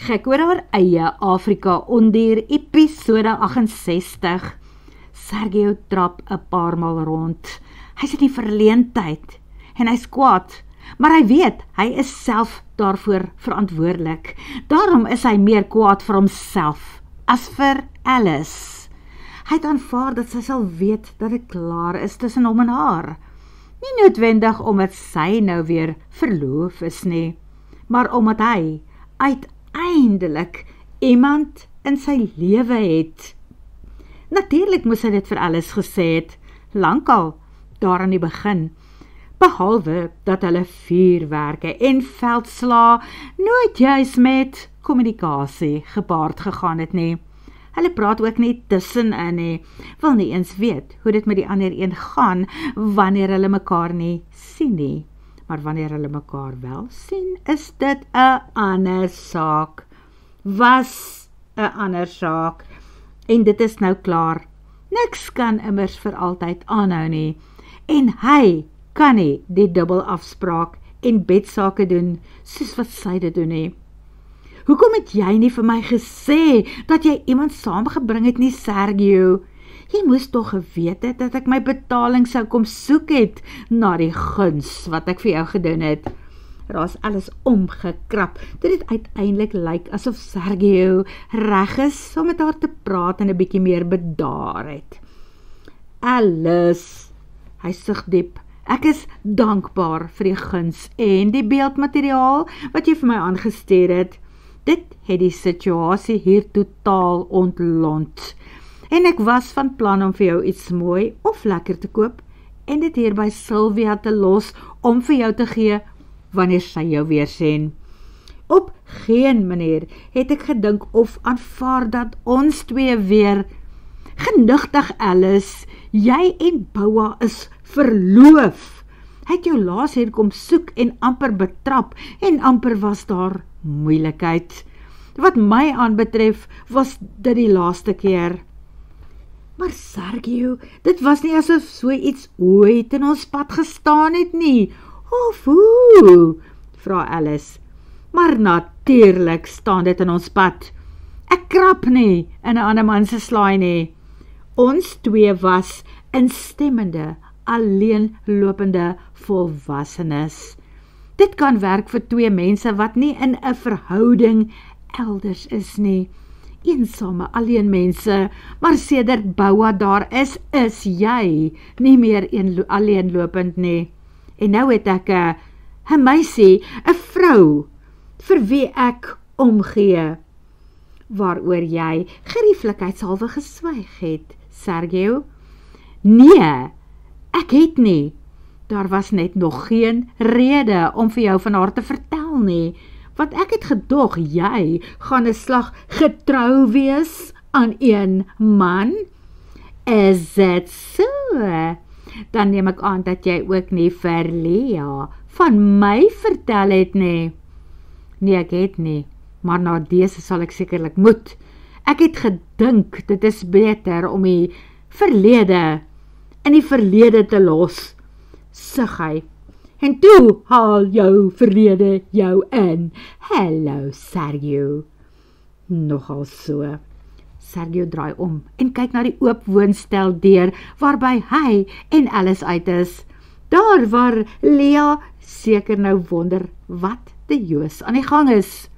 Gek oor haar eie Afrika onder episode 68. Sergio trap 'n paar maal rond. Hy is in die verleentheid en hy's kwaad, maar hy weet, hy is self daarvoor verantwoordelik. Daarom is hy meer kwaad vir homself as vir Alice. Hy het aanvaar dat sy sal weet dat dit klaar is tussen hom en haar. Nie noodwendig omdat sy nou weer verloof is nie, maar omdat hy uiteindelik iemand in sy lewe het. Natuurlik moes hy dit vir Alice gesê het, lankal, daar aan die begin, behalwe dat hulle vuurwerke en veldslaa nooit juis met kommunikasie gepaard gegaan het nie. Hulle praat ook nie tussenin nie, wil nie eens weet hoe dit met die ander een gaan, wanneer hulle mekaar nie sien nie. Maar wanneer hulle mekaar wel sien, is dit 'n ander saak. Was 'n ander saak. En dit is nou klaar. Niks kan immers vir altyd aanhou nie. En hy kan nie die dubbel afspraak en bedsake doen, soos wat sy dit doen nie. Hoekom het jy nie vir my gesê, dat jy iemand saamgebring het nie, Sergio? Jy moes toch geweet het, dat ek my betaling sou kom soek het, na die guns wat ek vir jou gedoen het. Daar is alles omgekrap, dit het uiteindelik lyk asof Sergio reg is om met haar te praat en 'n bietjie meer bedaar het. Alice, hy sug diep, ek is dankbaar vir die guns en die beeldmateriaal wat jy vir my aangestuur het. Dit het die situasie hier totaal ontlont. En ek was van plan om vir jou iets mooi of lekker te koop en dit hier by Sylvia te los om vir jou te gee wanneer sy jou weer sien. Op geen manier het ek gedink of aanvaar dat ons twee weer genigtig Alice, jy en Boua is verloof. Hy het jou laas hier kom soek en amper betrap en amper was daar moeilikheid. Wat my aanbetref was dit die laaste keer. Maar Sergio, dit was nie asof so iets ooit in ons pad gestaan het nie. Of hoe? Vra Alice. Maar natuurlik staan dit in ons pad. Ek krap nie in 'n ander man se slaai nie. Ons twee was instemmende, alleenlopende volwassenes. Dit kan werk vir twee mense wat nie in 'n verhouding elders is nie. Eensame alleen mense, maar sedert Boua daar is jy nie meer alleenlopend nie. En nou het ek 'n meisie, 'n vrou, vir wie ek omgee, waaroor jy gerieflikheidshalwe geswyg het, Sergio. Nee, ek het nie. Daar was net nog geen rede om vir jou van haar te vertel nie, want ek het gedog jy gaan 'n slag getrou wees aan een man. Is dit so? Dan neem ek aan dat jy ook nie vir Lea van my vertel het nie. Nee, ek het nie, maar na dese sal ek sekerlik moet. Ek het gedink, dit is beter om die verlede in die verlede te los, sug hy. En toe haal jou verlede jou in. Hallo, Sergio. Nogal so. Sergio draai om en kyk na die oop woonstel deur, waarby hy en Alice uit is. Daar waar Lea seker nou wonder wat die joos aan die gang is.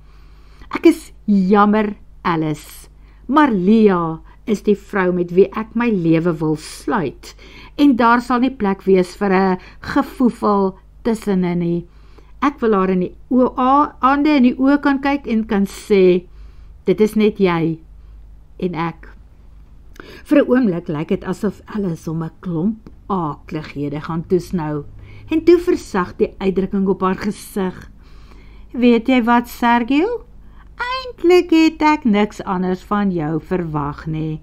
Ek is jammer, Alice, maar Lea is die vrou met wie ek my lewe wil sluit, en daar sal nie plek wees vir 'n gevoefel tussenin nie. Ek wil haar in die aande in die oë kan kyk en kan sê, dit is net jy en ek. Vir 'n oomblik lyk dit asof Alice om 'n klomp aaklighede gaan toesnou, en toe versag die uitdrukking op haar gesig. Weet jy wat, Sergio? Eintlik het ek niks anders van jou verwag nie.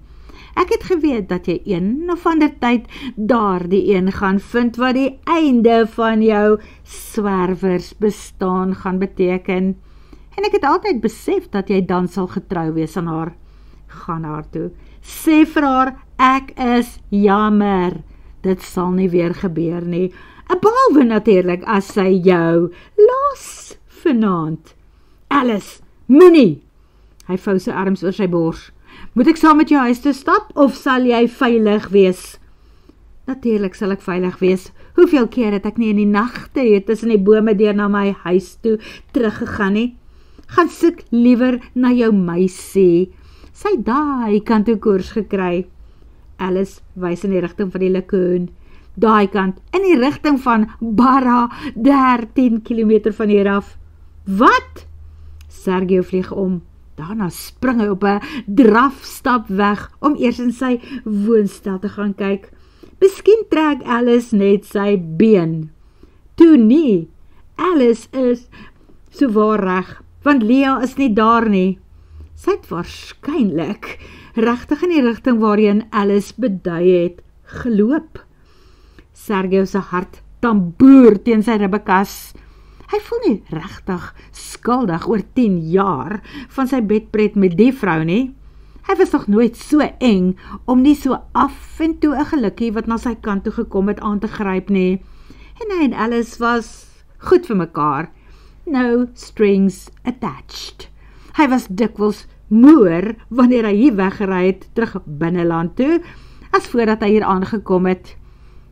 Ek het geweet dat jy een of ander tyd daardie een gaan vind wat die einde van jou swervers bestaan gaan beteken. En ek het altyd besef dat jy dan sal getrou wees aan haar. Gaan haar toe. Sê vir haar, ek is jammer. Dit sal nie weer gebeur nie. Behalwe natuurlik as sy jou los vanaand. Alice, moenie, Hy vou sy arms oor sy bors. Moet ek saam met jou huis toe stap, of sal jy veilig wees? Natuurlik sal ek veilig wees. Hoeveel keer het ek nie in die nagte hier tussen die bome deur na my huis toe teruggegaan nie? Gaan soek liewer na jou meisie. Sy daai kant toe koers gekry. Alice wys in die rigting van die lagoon. Daai kant, in die rigting van Barra, 13 kilometer van hier af. Wat? Sergio vlieg om. Daarna spring hy op 'n drafstap weg, om eers in sy woonstel te gaan kyk. Miskien trek Alice net sy been. Toe nie. Alice is sowaar reg, want Lea is nie daar nie. Sy het waarskynlik regtig in die rigting waarheen Alice bedui het, geloop. Sergio se hart tamboer teen sy ribbekas. Hy voel nie regtig skuldig oor 10 jaar van sy bedpret met die vrou nie. Hy was nog nooit so eng om nie so af en toe 'n gelukkie wat na sy kant toe gekom het aan te gryp nie. En hy en Alice was goed vir mekaar. No strings attached. Hy was dikwels moer wanneer hy hier weggery het terug binneland toe, as voordat hy hier aangekom het.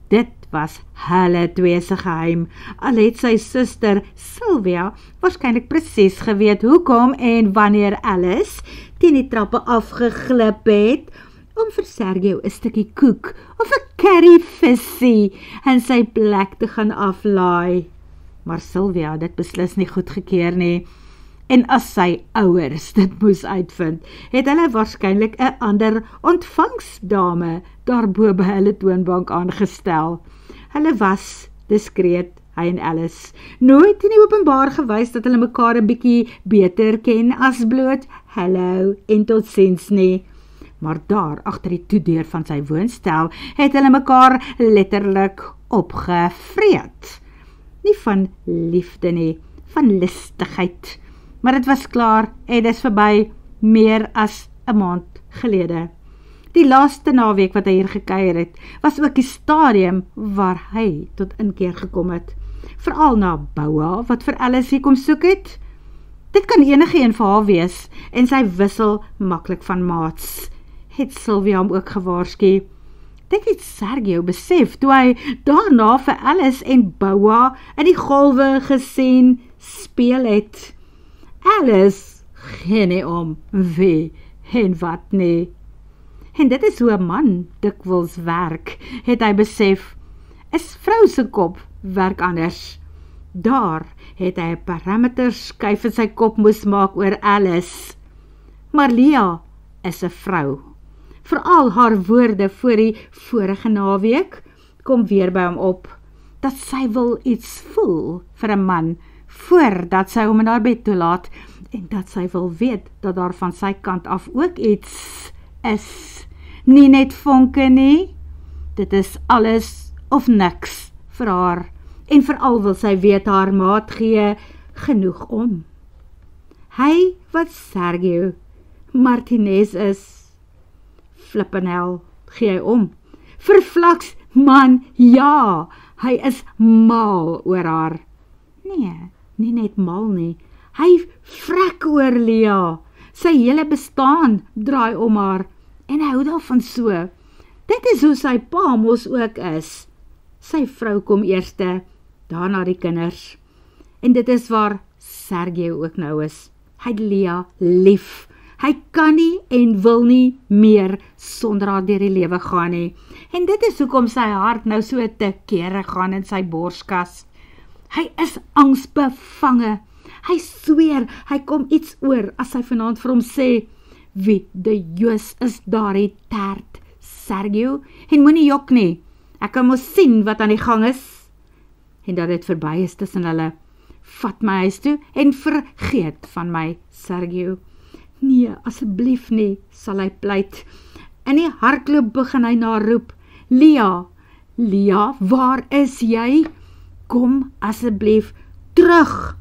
Dit was hulle twee se geheim, al het sy suster Sylvia waarskynlik presies geweet hoekom en wanneer Alice teen die trappe afgeglip het, om vir Sergio 'n stukkie koek of 'n curryvissie in sy plek te gaan aflaai. Maar Sylvia het dit beslis nie goedgekeur nie. En as sy ouers dit moes uitvind, het hulle waarskynlik 'n ander ontvangsdame daarbo by hulle toonbank aangestel. Hulle was diskreet, hy en Alice, nooit in die openbaar gewys dat hulle mekaar 'n bietjie beter ken as bloot hallo en totsiens nie. Maar daar, agter die toedeur van sy woonstel, het hulle mekaar letterlik opgevreet. Nie van liefde nie, van listigheid. Maar dit was klaar en is verby meer as 'n maand gelede. Die laaste naweek wat hy hier gekuier het, was ook die stadium waar hy tot inkeer gekom het. Veral na Boua, wat vir Alice hier kom soek het. Dit kan enige een vir haar wees, en sy wissel maklik van maats, het Sylvia hom ook gewaarsku. Dit het Sergio besef, toe hy daarna vir Alice en Boua in die golwe gesien speel het. Alice gee nie om wie en wat nie. En dit is hoe 'n man dikwels werk, het hy besef. 'n Vrou se kop werk anders. Daar het hy 'n parameter skuif in sy kop moes maak oor Alice. Maar Lea is 'n vrou. Veral haar woorde voor die vorige naweek kom weer by hom op, dat sy wil iets voel vir 'n man, voordat sy hom in haar bed toelaat, en dat sy wil weet dat daar van sy kant af ook iets is. Nie net vonke nie, dit is alles of niks vir haar, en veral wil sy weet haar maat gee genoeg om. Hy wat Sergio Martinez is, flippenhel, gee hy om. Verflaks, man, ja, hy is mal oor haar. Nee, nie net mal nie, hy vrek oor Lea, sy hele bestaan draai om haar, en hy hou daarvan so. Dit is hoe sy pa mos ook is. Sy vrou kom eerste, daarna die kinders. En dit is waar Sergio ook nou is. Hy het Lea lief. Hy kan nie en wil nie meer sonder haar deur die lewe gaan nie. En dit is hoekom sy hart nou so te kere gaan in sy borskas. Hy is angsbevange. Hy sweer, hy kom iets oor as hy vanaand vir hom sê, wie die Joos is daarie tert, Sergio, en moenie jok nie, ek kan mos sien wat aan die gang is. En dat dit verby is tussen hulle, vat my huis toe en vergeet van my, Sergio. Nee, asseblief nie, sal hy pleit. In die hardloop begin hy na roep, Lea, Lea, waar is jy? Kom asseblief terug.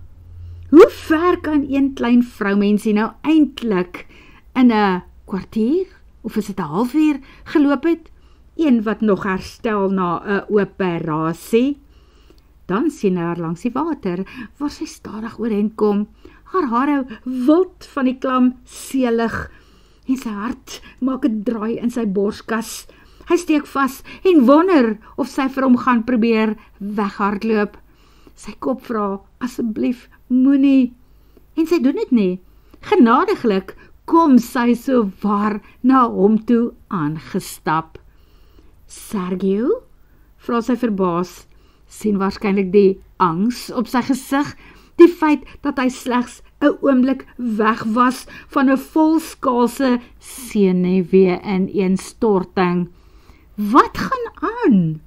Hoe ver kan een klein vroumensie nou eintlik in 'n kwartier, of is dit 'n halfuur geloop het? Een wat nog herstel na 'n operasie. Dan sien hy haar langs die water, waar sy stadig oorheen kom, Haar hare wild van die klam seelig en sy hart maak 'n draai in sy borskas. Hy steek vas en wonder of sy vir hom gaan probeer weghardloop. Sy kop vra, asseblief, moenie. En sy doen dit nie. Genadiglik kom sy so waar na hom toe aangestap. Sergio? Vra sy verbaas, sien waarskynlik die angs op sy gesig, die feit dat hy slegs 'n oomblik weg was van 'n volskaalse senuwee-ineenstorting. Wat gaan aan?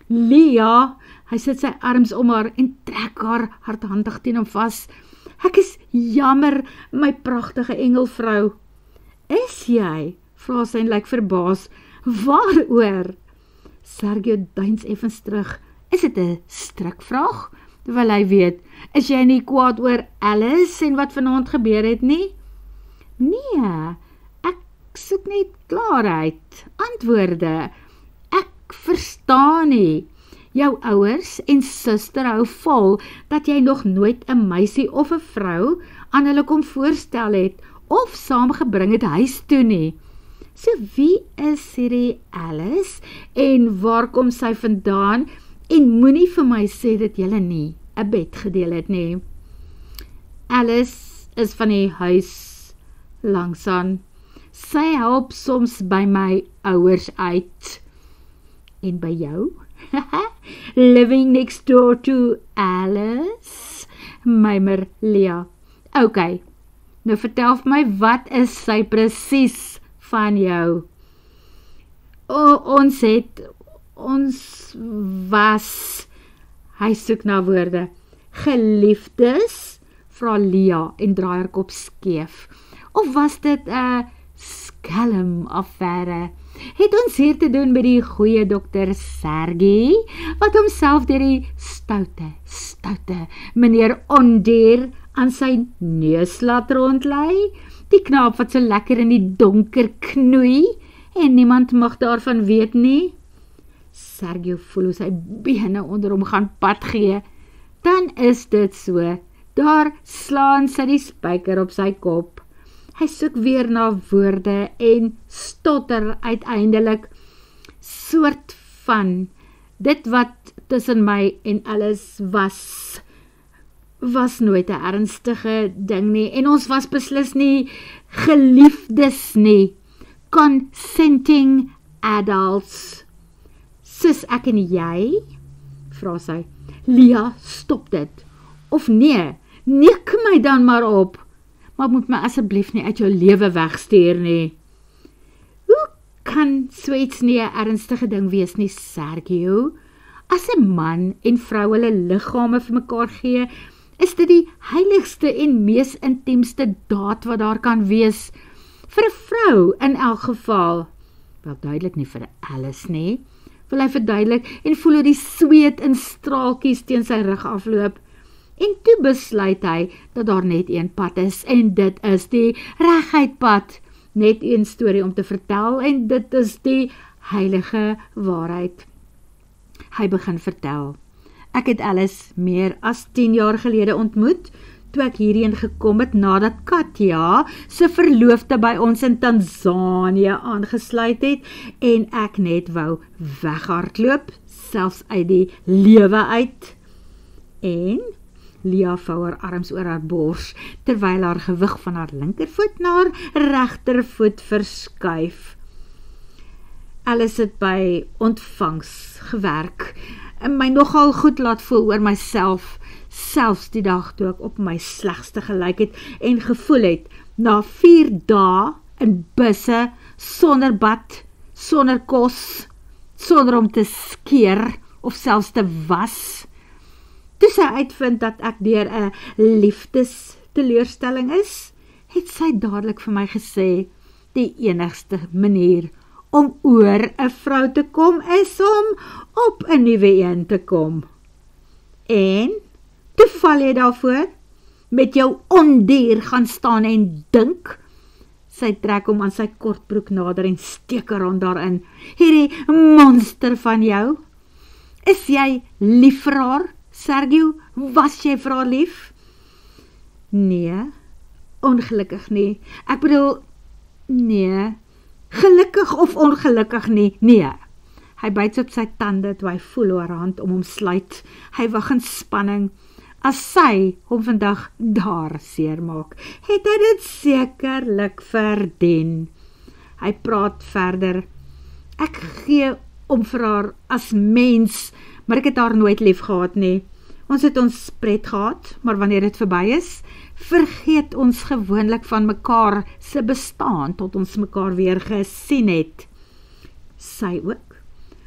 Lia, hy sit sy arms om haar en trek haar hardhandig teen hom vas. Ek is jammer, my pragtige engelvrou. Is jy? Vra sy en lyk verbaas. Waaroor? Sergio duins effens terug. Is dit 'n strikvraag? Terwyl hy weet, is jy nie kwaad oor Alice en wat vanaand gebeur het nie? Nee, ek soek net klaarheid, antwoorde. Ek verstaan nie. Jou ouers en suster hou vol dat jy nog nooit 'n meisie of 'n vrou aan hulle kom voorstel het of saamgebring het huis toe nie. So wie is hierdie Alice en waar kom sy vandaan? En moenie vir my sê dat julle nie 'n bed gedeel het nie. Alice is van die huis langsaan. Sy help soms by my ouers uit. En by jou? Living next door to Alice? Mymer Lia. Ok, nou vertel vir my, wat is sy presies van jou? Ons was, hy soek na woorde, geliefdes, vra Lia en draai haar kop skeef. Of was dit 'n skelm affære? Het ons hier te doen met die goeie dokter Sergi, wat homself deur die stoute meneer Ondier aan sy neus laat rondlei? Die knaap wat so lekker in die donker knoei en niemand mag daarvan weet nie? Sergio voel hoe sy bene onder hom gaan pad gee. Dan is dit so. Daar slaan sy die spyker op sy kop. Hy soek weer na woorde en stotter uiteindelik. Soort van, dit wat tussen my en alles was nooit 'n ernstige ding nie. En ons was beslis nie geliefdes nie. Consenting adults. Soos ek en jy? Vra sy. Lia, stop dit. Of nee, neek my dan maar op. Maar moet my asseblief nie uit jou lewe wegstuur nie. Hoe kan so iets nie 'n ernstige ding wees nie, Sergio? As 'n man en vrou hulle liggame vir mekaar gee, is dit die heiligste en mees intiemste daad wat daar kan wees. Vir 'n vrou in elk geval. Wel duidelik nie vir Alice nie. Wil hy verduidelik en voel hoe die sweet in straaltjies teen sy rug afloop. En toe besluit hy dat daar net een pad is en dit is die reguit pad. Net een storie om te vertel en dit is die heilige waarheid. Hy begin vertel. Ek het Alice meer as 10 jaar gelede ontmoet, toe ek hierheen gekom het nadat Katja se verloofde by ons in Tanzanië aangesluit het en ek net wou weghardloop, selfs uit die lewe uit. En Lia vou haar arms oor haar bors, terwyl haar gewig van haar linkervoet na haar regtervoet verskuif. Alice het by ontvangs gewerk, en my nogal goed laat voel oor myself, selfs die dag toe ek op my slegste gelyk het en gevoel het, na 4 dae in busse, sonder bad, sonder kos, sonder om te skeer of selfs te was. Toe sy uitvind dat ek deur 'n liefdesteleurstelling is, het sy dadelik vir my gesê, die enigste manier om oor 'n vrou te kom is om op 'n nuwe een te kom. En toe val jy daarvoor, met jou ondier gaan staan en dink. Sy trek hom aan sy kortbroek nader en steek haar hand daarin. Hierdie monster van jou. Is jy lief vir haar? Sergio, was jy vir haar lief? Nee, ongelukkig nie. Ek bedoel, nee, gelukkig of ongelukkig nie, nee. Hy byt op sy tande toe hy voel hoe haar hand om hom sluit. Hy wag in spanning. As sy hom vandag daar seermaak, het hy dit sekerlik verdien. Hy praat verder. Ek gee om vir haar as mens, maar ek het haar nooit lief gehad nie. Ons het ons pret gehad, maar wanneer dit verby is, vergeet ons gewoonlik van mekaar se bestaan tot ons mekaar weer gesien het. Sy ook,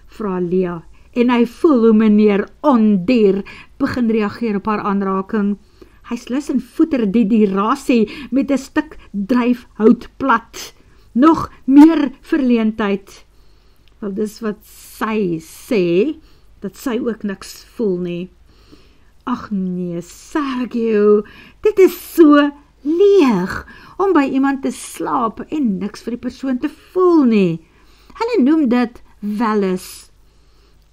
vra Lia, en hy voel hoe meneer Ondier begin reageer op haar aanraking. Hy slus en voeter die rasie met 'n stuk dryfhout plat. Nog meer verleentheid. Wel, dis wat sy sê, dat sy ook niks voel nie. Ag nee, Sergio, dit is so leeg, om by iemand te slaap en niks vir die persoon te voel nie. Hulle noem dit wellus.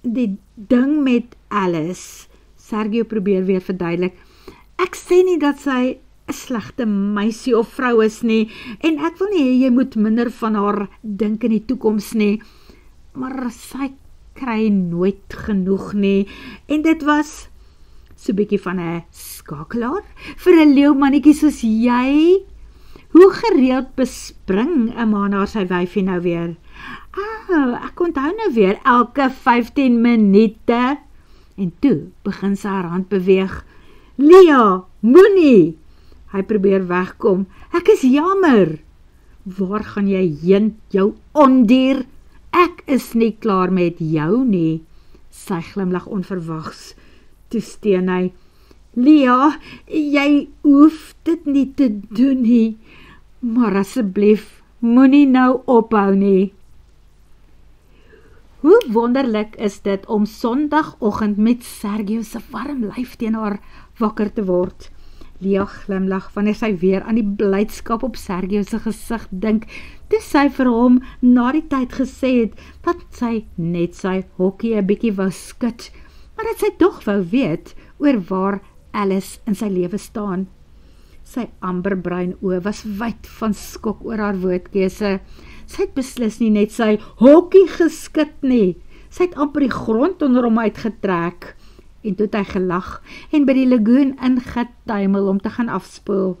Die ding met Alice, Sergio probeer weer verduidelik, ek sê nie dat sy 'n slegte meisie of vrou is nie, en ek wil nie jy moet minder van haar dink in die toekoms nie, maar sy kry nooit genoeg nie, en dit was so bietjie van 'n skakelaar vir 'n leeumannetjie soos jy. Hoe gereeld bespring 'n man na sy wyfie nou weer? Ek onthou nou weer elke 15 minute. En toe begin sy haar hand beweeg. Lia, moenie! Hy probeer wegkom. Ek is jammer. Waar gaan jy heen, jou ondier? Ek is nie klaar met jou nie. Sy glimlag onverwags. Toe steun hy. Lia, jy hoef dit nie te doen nie. Maar asseblief, moenie nou ophou nie. Hoe wonderlik is dit om Sondagoggend met Sergio se warm lyf teen haar wakker te word. Lia glimlag wanneer sy weer aan die blydskap op Sergio se gesig dink, toe sy vir hom na die tyd gesê het, dat sy net sy hokkie 'n bietjie wou skud, maar dat sy tog wou weet oor waar Alice in sy lewe staan. Sy amberbruin oë was wyd van skok oor haar woordkeuse. Sy het beslis nie net sy hokkie geskit nie. Sy het amper die grond onder hom uitgetrek. En toe het hy gelag en by die lagoon ingetuimel om te gaan afspoel.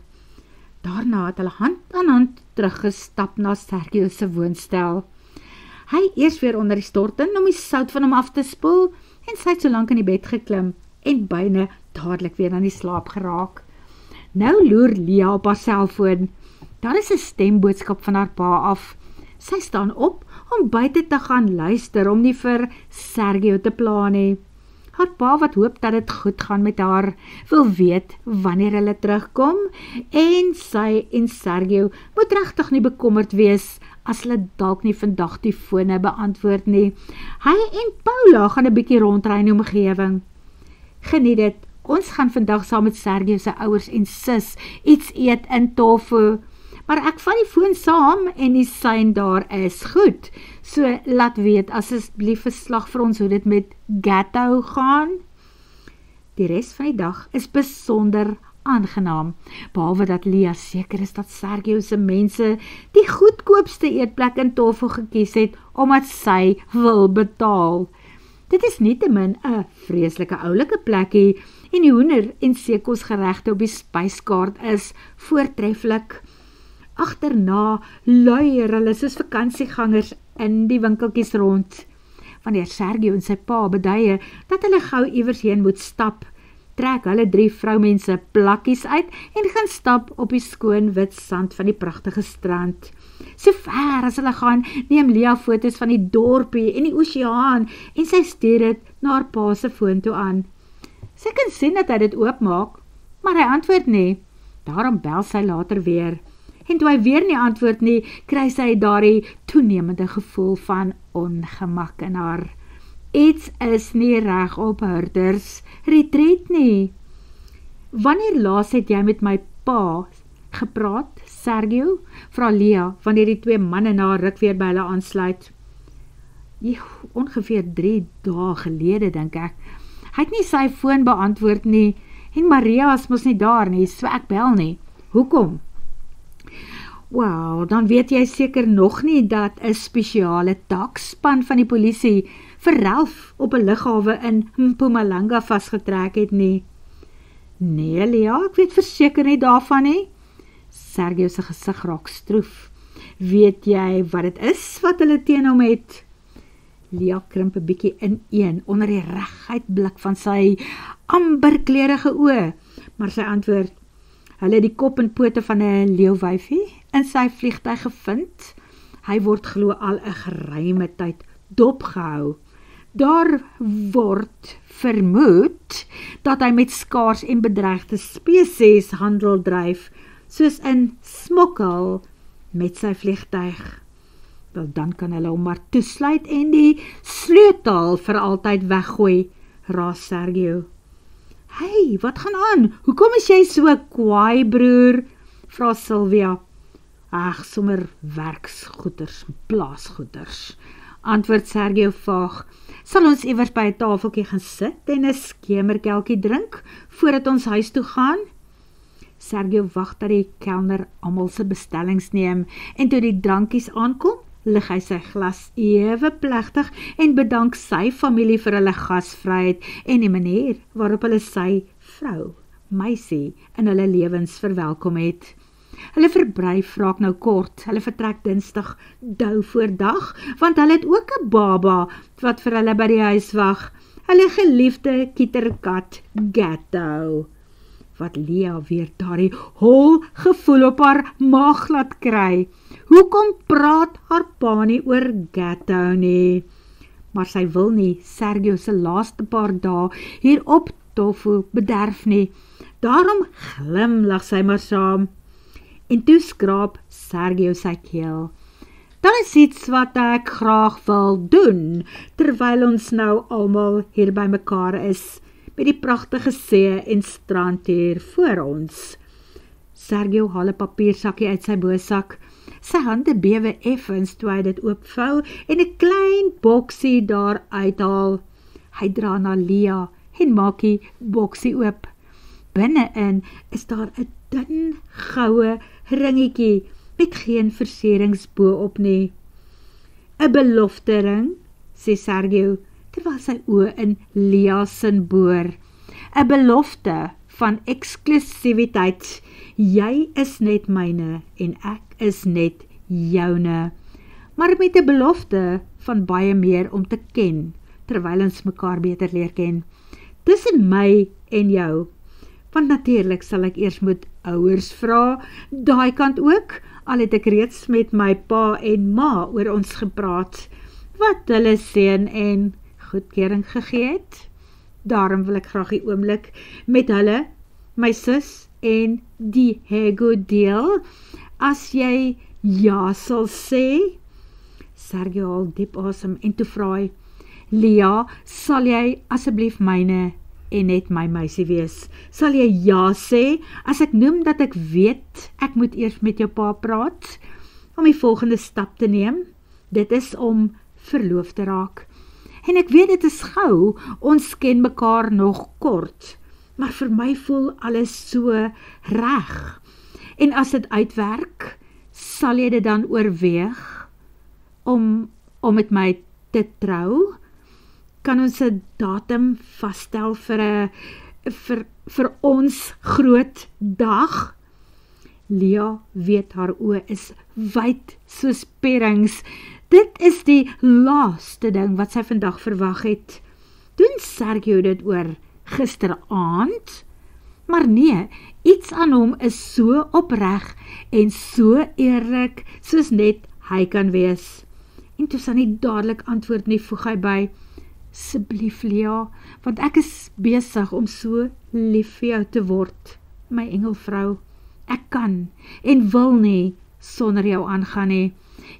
Daarna het hulle hand aan hand teruggestap na Sergio se woonstel. Hy eers weer onder die stort in om die sout van hom af te spoel en sy het so lank in die bed geklim en byna dadelik weer aan die slaap geraak. Nou loer Lia op haar selfoon. Daar is 'n stemboodskap van haar pa af. Sy staan op om buite te gaan luister om nie vir Sergio te pla nie. Haar pa wat hoop dat dit goed gaan met haar, wil weet wanneer hulle terugkom en sy en Sergio moet regtig nie bekommerd wees as hulle dalk nie vandag die fone beantwoord nie. Hy en Paula gaan 'n bietjie rondry in die omgewing. Geniet dit. Ons gaan vandag saam met Sergio se ouers en sis iets eet in Tofu. Maar ek vat die foon saam en die sein daar is goed. So laat weet asseblief verslag vir ons hoe dit met Gatto gaan. Die res van die dag is besonder aangenaam, behalwe dat Lia seker is dat Sergio se mense die goedkoopste eetplek in Tofu gekies het, omdat sy wil betaal. Dit is nietemin 'n vreeslike oulike plekkie en die hoender en seekosgeregte op die spyskaart is voortreffelik. Agterna luier hulle soos vakansiegangers in die winkeltjies rond. Wanneer Sergio en sy pa beduie dat hulle gou iewers heen moet stap, trek hulle 3 vroumense plakkies uit en gaan stap op die skoon wit sand van die pragtige strand. So ver as hulle gaan, neem Lia foto's van die dorpie en die oseaan en sy stuur dit na haar pa se foon toe aan. Sy kan sien dat hy dit oopmaak, maar hy antwoord nie. Daarom bel sy later weer. En toe hy weer nie antwoord nie, kry sy daardie toenemende gevoel van ongemak in haar. Iets is nie reg op Herders Retreat nie. Wanneer laas het jy met my pa gepraat, Sergio? Vra Lia, wanneer die 2 manne na ruk weer by hulle aansluit. Ongeveer 3 dae gelede, dink ek. Hy het nie sy foon beantwoord nie, En Maria is mos nie daar nie, so ek bel nie. Hoekom? Wow, dan weet jy seker nog nie dat 'n spesiale takspan van die polisie vir Ralph op 'n lughawe in Mpumalanga vasgetrek het nie. Nee, Lia, ek weet verseker nie daarvan nie. Sergio se gesig raak stroef. Weet jy wat dit is wat hulle teen hom het? Lia krimp 'n bietjie ineen onder die regheid blik van sy amberkleurige oë, maar sy antwoord: hulle het die kop en pote van 'n leeuwyfie in sy vliegtuig gevind. Hy word glo al 'n geruime tyd dopgehou. Daar word vermoed dat hy met skaars en bedreigde spesies handel dryf, soos in smokkel met sy vliegtuig. Wel, dan kan hulle hom maar toesluit en die sleutel vir altyd weggooi, raas Sergio. Hey, wat gaan aan? Hoekom is jy so kwaai, broer? Vra Sylvia. Ag, sommer werksgoeders, plaasgoeders, antwoord Sergio vaag. Sal ons iewers by 'n tafeltjie gaan sit en 'n skemerkelkie drink, voordat ons huis toe gaan? Sergio wag dat die kelner almal se bestellings neem, en toe die drankies aankom, lig hy sy glas ewe plegtig en bedank sy familie vir hulle gasvryheid en die manier waarop hulle sy vrou, meisie, in hulle lewens verwelkom het. Hulle verblyf raak nou kort, hulle vertrek Dinsdag dou voor dag, want hulle het ook 'n baba wat vir hulle by die huis wag, hulle geliefde kieterkat Gatto. Wat Lia weer daardie hol gevoel op haar maag laat kry. Hoekom praat haar pa nie oor Gatto nie? Maar sy wil nie Sergio se laaste paar dae hier op Tofu bederf nie. Daarom glimlag sy maar saam. En toe skraap Sergio sy keel. Daar is iets wat ek graag wil doen, terwyl ons nou almal hier by mekaar is, met die pragtige see en strand hier voor ons. Sergio haal 'n papiersakkie uit sy boesak. Sy hande bewe effens toe hy dit oopvou en 'n klein boksie daar uithaal. Hy dra na Lia en maak die boksie oop. Binne-in is daar 'n dun goue ringetjie met geen verserings bo-op nie. 'n belofte ring, sê Sergio, terwyl sy oë in Lia se boor. 'n belofte van eksklusiwiteit. Jy is net myne en ek is net joune. Maar met 'n belofte van baie meer om te ken, terwyl ons mekaar beter leer ken. Tussen my en jou. Want natuurlik sal ek eers moet ouers vra, daai kant ook, al het ek reeds met my pa en ma oor ons gepraat, wat hulle seën en goedkeuring gegee het. Daarom wil ek graag die oomblik met hulle, my sus en die Hego deel, as jy ja sal sê. Sergio haal diep asem en toe vra hy, Lia, sal jy asseblief myne en net my meisie wees? Sal jy ja sê, as ek noem dat ek weet, ek moet eers met jou pa praat, om die volgende stap te neem? Dit is om verloof te raak. En ek weet dit is gou, ons ken mekaar nog kort, maar vir my voel alles so reg. En as dit uitwerk, sal jy dit dan oorweeg om met my te trou? Kan ons 'n datum vasstel vir ons groot dag? Lia weet haar oë is wyd soos perrings. Dit is die laaste ding wat sy vandag verwag het. Doen Sergio dit oor gisteraand? Maar nee, iets aan hom is so opreg en so eerlik, soos net hy kan wees. En toe sy nie dadelik antwoord nie, voeg hy by, asseblief Lia, want ek is besig om so lief vir jou te word, my engelvrou. Ek kan en wil nie sonder jou aangaan nie.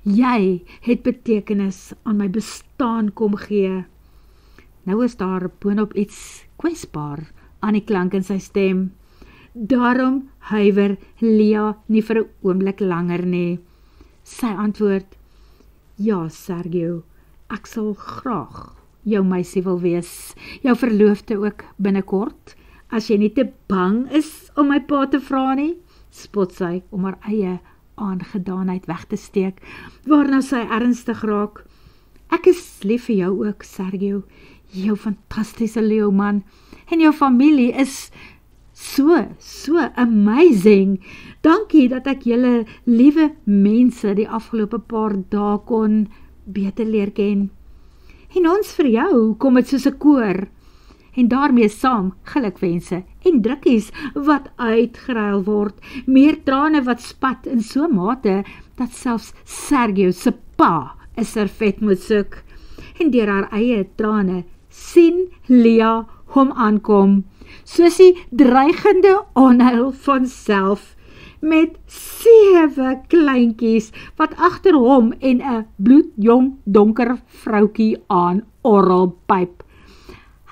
Jy het betekenis aan my bestaan kom gee. Nou is daar boonop iets kwesbaar aan die klank in sy stem. Daarom huiwer Lia nie vir 'n oomblik langer nie. Sy antwoord, ja Sergio, ek sal graag jou meisie wil wees, jou verloofde ook binnekort, As jy nie te bang is om my pa te vra nie, spot sy om haar eie aangedaanheid weg te steek, waarna sy ernstig raak. Ek is lief vir jou ook, Sergio, jou fantastiese leeuman, en jou familie is so amazing. Dankie dat ek julle liewe mense die afgelope paar dae kon beter leer ken. En ons vir jou kom dit soos 'n koor, en daarmee saam gelukwense en drukkies wat uitgeruil word, meer trane wat spat in so mate, dat selfs Sergio se pa 'n servet moet soek, en deur haar eie trane sien Lia hom aankom, soos die dreigende onheil van self, met 7 kleintjies wat agter hom en 'n bloedjong donker vroukie aan orrelpyp.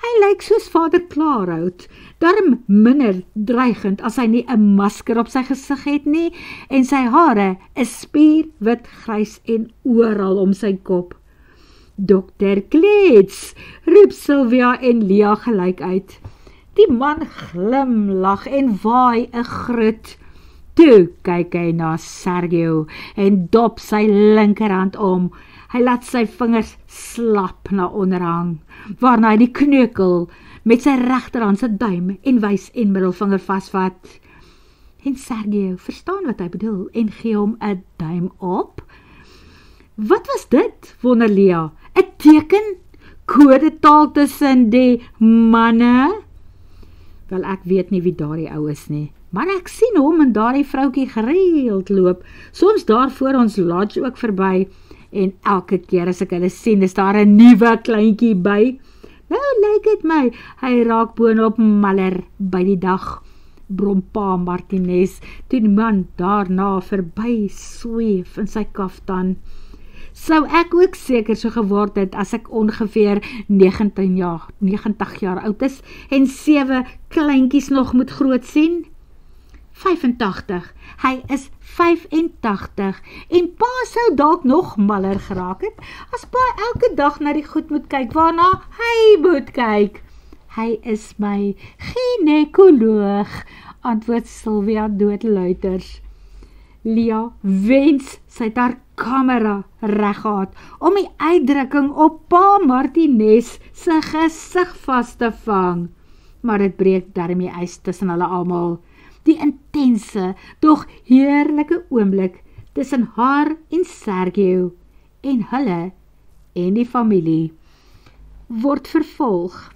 Hy lyk soos vader Klaarhout, darm minder dreigend as hy nie 'n masker op sy gesig het nie, en sy hare is spierwit grys en oral om sy kop. Dr. Klets, roep Sylvia en Lia gelyk uit. Die man glimlag en waai 'n groet. Toe kyk hy na Sergio en dop sy linkerhand om. Hy laat sy vingers slap na onderhang, waarna hy die kneukel met sy regterhand se duim en wys en middelvinger vasvat. En Sergio verstaan wat hy bedoel en gee hom 'n duim op. Wat was dit, wonder Lia? 'n teken? Kodetaal tussen die manne? Wel, ek weet nie wie daardie ou is nie, maar ek sien hom en daardie vroukie gereeld loop, soms daar voor ons lodge ook verby, en elke keer as ek hulle sien, is daar 'n nuwe kleintjie by. Nou lyk dit my, hy raak boonop maller by die dag, brom pa Martinez, toe die man daarna verby sweef in sy kaftan. Sou ek ook seker so geword het as ek ongeveer 90 jaar oud is en 7 kleintjies nog moet groot sien? 85, hy is 85 en pa sou dalk nog maller geraak het as pa elke dag na die goed moet kyk waarna hy moet kyk. Hy is my ginekoloog, antwoord Sylvia doodluiters. Lia wens sy het haar kamera reg gehad om die uitdrukking op pa Martinez se gesig vas te vang. Maar dit breek daarmee ys tussen hulle almal. Die intense, doch heerlike oomblik tussen haar en Sergio en hulle en die familie word vervolg.